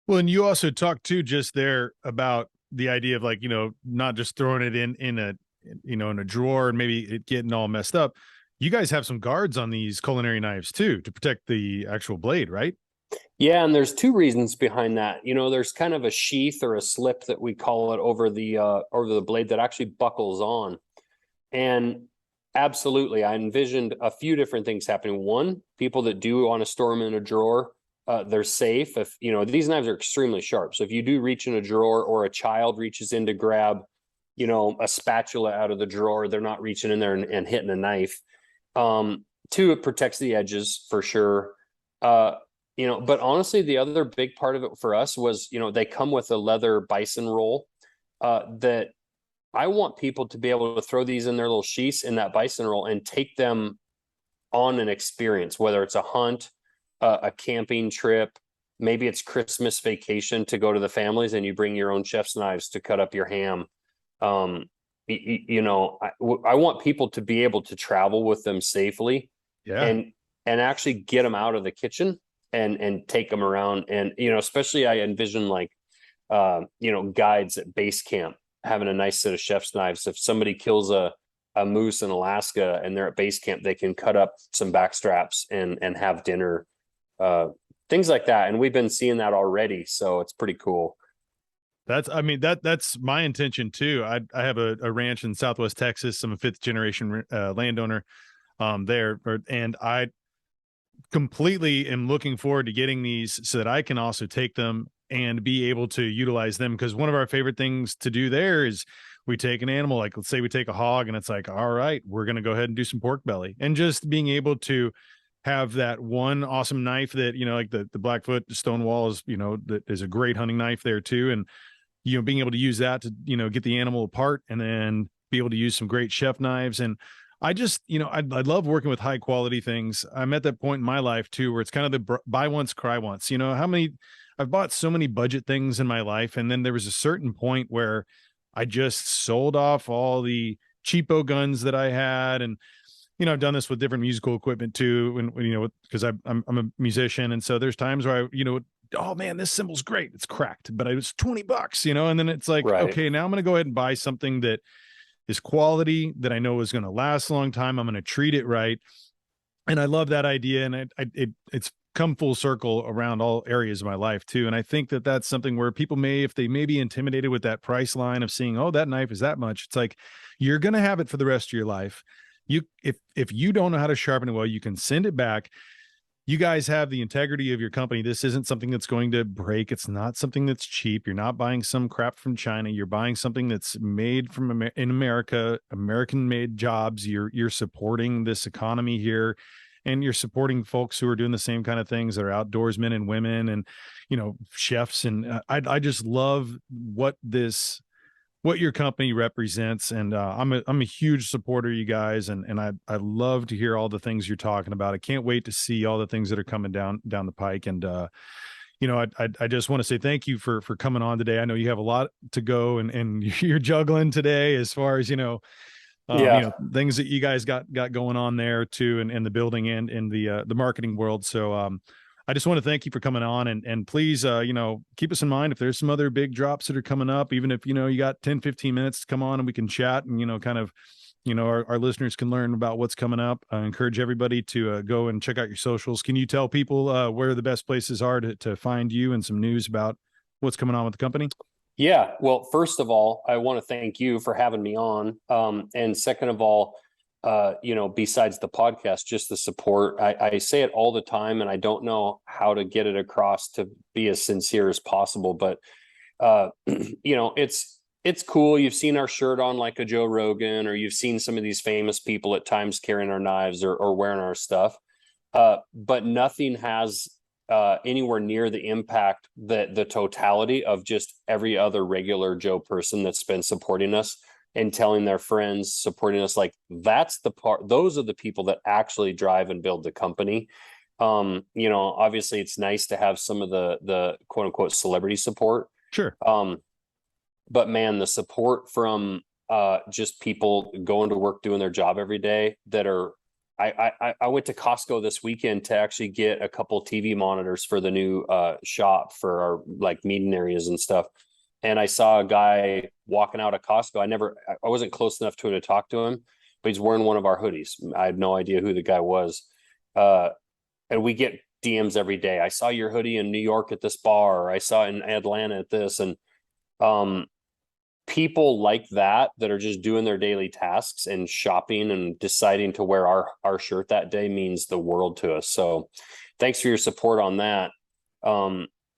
Well, and you also talked too just there about the idea of, like, not just throwing it in a drawer and maybe it getting all messed up. You guys have some guards on these culinary knives too, to protect the actual blade, right? Yeah, and there's two reasons behind that. There's kind of a sheath or a slip that we call it over the blade that actually buckles on. And absolutely, I envisioned a few different things happening. One, people that do want to store them in a drawer, they're safe. If these knives are extremely sharp, so if you do reach in a drawer, or a child reaches in to grab a spatula out of the drawer, they're not reaching in there and hitting a knife. Two, it protects the edges for sure. But honestly, the other big part of it for us was, they come with a leather bison roll that I want people to be able to throw these in their little sheaths in that bison roll and take them on an experience, whether it's a hunt, a camping trip, maybe it's Christmas vacation to go to the families and you bring your own chef's knives to cut up your ham. I want people to be able to travel with them safely, and actually get them out of the kitchen and take them around. And, especially I envision, like, guides at base camp having a nice set of chef's knives. If somebody kills a moose in Alaska and they're at base camp, they can cut up some back straps and have dinner, things like that. And we've been seeing that already. So it's pretty cool. That's my intention too. I have a ranch in Southwest Texas. I'm a 5th generation landowner there, and I completely am looking forward to getting these so that I can also take them and be able to utilize them. Because one of our favorite things to do there is, we take an animal, like, let's say we take a hog, and it's like, all right, we're going to go ahead and do some pork belly, and just being able to have that one awesome knife that, like the Blackfoot Stonewall is, that is a great hunting knife there too. And, being able to use that to, get the animal apart, and then be able to use some great chef knives. And I just, I love working with high quality things. I'm at that point in my life too, where it's kind of the buy once, cry once. I've bought so many budget things in my life. And then there was a certain point where I just sold off all the cheapo guns that I had. And I've done this with different musical equipment too, and because I'm a musician, and so there's times where oh man, this cymbal's great, it's cracked, but it was $20, and then it's like, Right. okay, now I'm going to go ahead and buy something that is quality, that I know is going to last a long time. I'm going to treat it right. And I love that idea. And it's come full circle around all areas of my life too. And I think that that's something where people if they may be intimidated with that price line of seeing, oh, that knife is that much. It's like, you're going to have it for the rest of your life. If you don't know how to sharpen it well, you can send it back. You guys have the integrity of your company. This isn't something that's going to break. It's not something that's cheap. You're not buying some crap from China. You're buying something that's made in America, American-made jobs. You're supporting this economy here, and you're supporting folks who are doing the same kind of things, that are outdoorsmen and women, and chefs. And I just love what your company represents. And I'm a huge supporter of you guys. And I love to hear all the things you're talking about. I can't wait to see all the things that are coming down the pike. And, I just want to say thank you for coming on today. I know you have a lot to go, and you're juggling today as far as, things that you guys got going on there too, and in the building and in the marketing world. So, I just want to thank you for coming on, and please, keep us in mind if there's some other big drops that are coming up, even if, you got 10, 15 minutes to come on and we can chat, and, kind of, our listeners can learn about what's coming up. I encourage everybody to go and check out your socials. Can you tell people where the best places are to find you, and some news about what's coming on with the company? Yeah. Well, first of all, I want to thank you for having me on. And second of all, besides the podcast, just the support. I say it all the time, and I don't know how to get it across to be as sincere as possible, but it's cool. You've seen our shirt on like a Joe Rogan, or you've seen some of these famous people at times carrying our knives or wearing our stuff. But nothing has anywhere near the impact that the totality of just every other regular Joe person that's been supporting us and telling their friends, supporting us. Like, that's the part, those are the people that actually drive and build the company. Obviously it's nice to have some of the quote unquote celebrity support. Sure. But man, the support from just people going to work, doing their job every day, that are, I went to Costco this weekend to actually get a couple TV monitors for the new shop for our like meeting areas and stuff. And I saw a guy walking out of Costco. I wasn't close enough to him to talk to him, but he's wearing one of our hoodies. I had no idea who the guy was. And we get DMs every day. I saw your hoodie in New York at this bar, or I saw it in Atlanta at this. And people like that are just doing their daily tasks and shopping and deciding to wear our shirt that day means the world to us. So thanks for your support on that.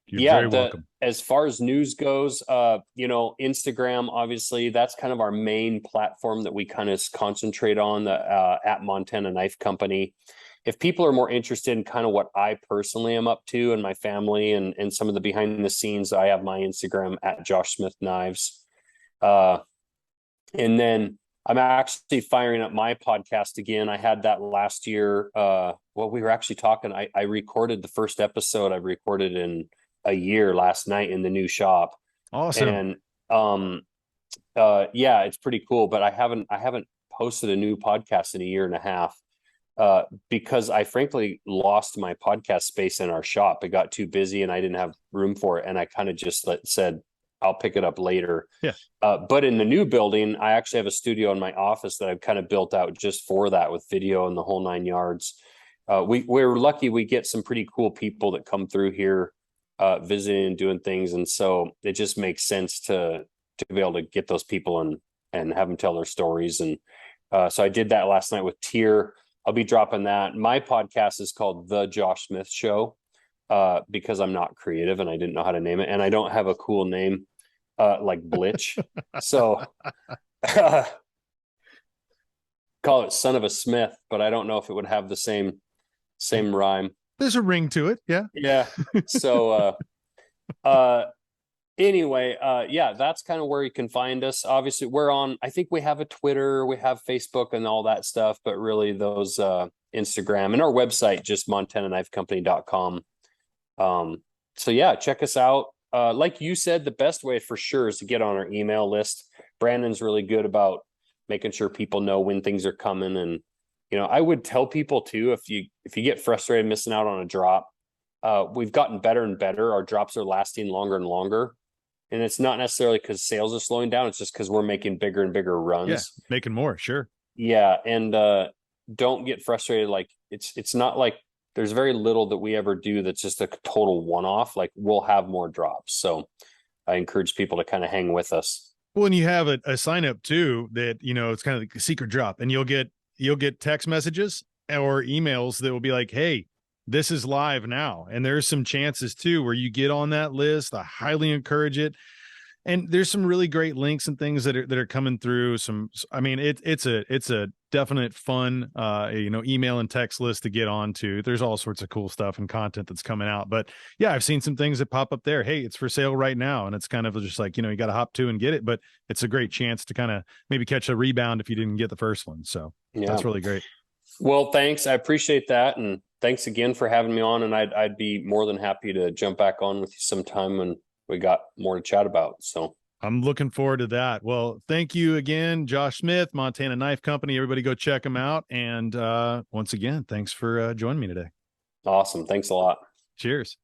You're very welcome. As far as news goes, Instagram, obviously that's kind of our main platform that we kind of concentrate on, at Montana Knife Company. If people are more interested in kind of what I personally am up to and my family and some of the behind the scenes, I have my Instagram at Josh Smith Knives. And then I'm actually firing up my podcast again. I had that last year. We were actually talking, I recorded the first episode I recorded in a year last night in the new shop. Awesome. And it's pretty cool, but I haven't posted a new podcast in a year and a half, because I frankly lost my podcast space in our shop. It got too busy and I didn't have room for it. And I kind of just said, I'll pick it up later. Yeah. But in the new building, I actually have a studio in my office that I've kind of built out just for that, with video and the whole 9 yards. We're lucky we get some pretty cool people that come through here, visiting and doing things. And so it just makes sense to be able to get those people and have them tell their stories. And so I did that last night with Tier. I'll be dropping that. My podcast is called The Josh Smith Show, because I'm not creative and I didn't know how to name it. And I don't have a cool name like Blitch. So call it Son of a Smith, but I don't know if it would have the same rhyme. There's a ring to it. Yeah. Yeah. So anyway, that's kind of where you can find us. Obviously I think we have a Twitter, we have Facebook and all that stuff, but really those Instagram and our website, just montanaknifecompany.com. So yeah, check us out. Like you said, the best way for sure is to get on our email list. Brandon's really good about making sure people know when things are coming, and I would tell people too, if you get frustrated missing out on a drop, we've gotten better and better. Our drops are lasting longer and longer. And it's not necessarily because sales are slowing down. It's just because we're making bigger and bigger runs. Yeah, making more, sure. Yeah. And don't get frustrated. Like it's not like there's very little that we ever do that's just a total one-off. Like we'll have more drops. So I encourage people to kind of hang with us. Well, and you have a sign up too that, it's kind of like a secret drop, and you'll get text messages or emails that will be like, hey, this is live now. And there's some chances too where you get on that list. I highly encourage it. And there's some really great links and things that are coming through. It's a definite fun, email and text list to get onto. There's all sorts of cool stuff and content that's coming out. But yeah, I've seen some things that pop up there. Hey, it's for sale right now. And it's kind of just like, you got to hop to and get it, but it's a great chance to kind of maybe catch a rebound if you didn't get the first one. So yeah, that's really great. Well, thanks. I appreciate that. And thanks again for having me on. And I'd be more than happy to jump back on with you sometime when we got more to chat about. So I'm looking forward to that. Well, thank you again, Josh Smith, Montana Knife Company. Everybody go check them out. And once again, thanks for joining me today. Awesome. Thanks a lot. Cheers.